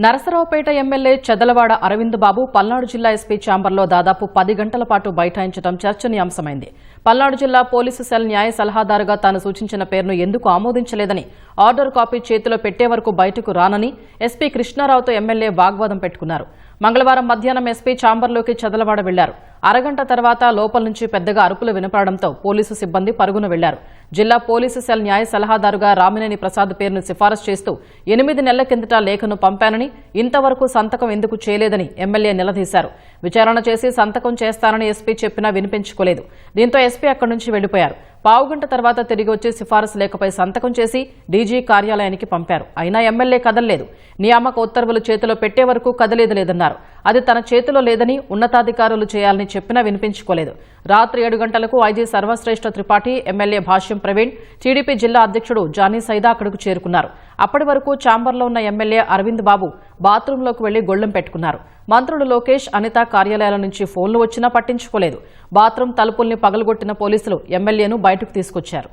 Narasaraopet MLA Chedalavada Arvind బాబు పల్నాడు జిల్లా SP ఛాంబర్లో దాదాపు 10 గంటల పాటు బైఠాయించడం చర్చనీయాంశమైంది. పల్నాడు జిల్లా పోలీసు సెల్ న్యాయ సలహాదారుగా తాను సూచించిన పేరును ఎందుకు ఆమోదించలేదని, ఆర్డర్ కాపీ చేతిలో పెట్టే వరకు బయటకు రానని ఎస్పీ కృష్ణారావుతో ఎమ్మెల్యే వాగ్వాదం పెట్టుకున్నారు. మంగళవారం మధ్యాహ్నం ఎస్పీ ఛాంబర్లోకి చెదలవాడ వెళ్లారు. అరగంట తర్వాత లోపల నుంచి పెద్దగా అరుపులు వినపడడంతో పోలీసు సిబ్బంది పరుగున వెళ్లారు. జిల్లా పోలీసు సెల్ న్యాయ సలహాదారుగా రామినేని ప్రసాద్ పేరును సిఫారసు చేస్తూ 8 నెలల కిందట లేఖను పంపానని, ఇంతవరకు సంతకం ఎందుకు చేయలేదని ఎమ్మెల్యే నిలదీశారు. విచారణ చేసి సంతకం చేస్తానని ఎస్పీ చెప్పినా వినిపించుకోలేదు. దీంతో ఎస్పీ అక్కడి నుంచి వెళ్లిపోయారు. పావుగంట తర్వాత తిరిగి వచ్చి సిఫారసు లేఖపై సంతకం చేసి డీజీ కార్యాలయానికి పంపారు. అయినా ఎమ్మెల్యే కదలలేదు. నియామక ఉత్తర్వులు చేతిలో పెట్టే వరకు కదలేదన్నారు. అది తన చేతిలో లేదని ఉన్నతాధికారులు చేయాలని చెప్పినా వినిపించుకోలేదు. రాత్రి 7 గంటలకు ఐజీ సర్వశ్రేష్ఠ త్రిపాఠి, ఎమ్మెల్యే భాష్యం ప్రవీణ్, టీడీపీ జిల్లా అధ్యక్షుడు జానీ సైదా అక్కడకు చేరుకున్నారు. అప్పటి వరకు ఛాంబర్లో ఉన్న ఎమ్మెల్యే అరవింద్ బాబు బాత్రూంలోకి వెళ్లి గొళ్లెం పెట్టుకున్నారు. మంత్రులు లోకేష్, అనిత కార్యాలయాల నుంచి ఫోన్లు వచ్చినా పట్టించుకోలేదు. బాత్రూం తలుపుల్ని పగలగొట్టిన పోలీసులు ఎమ్మెల్యేను బయటకు తీసుకొచ్చారు.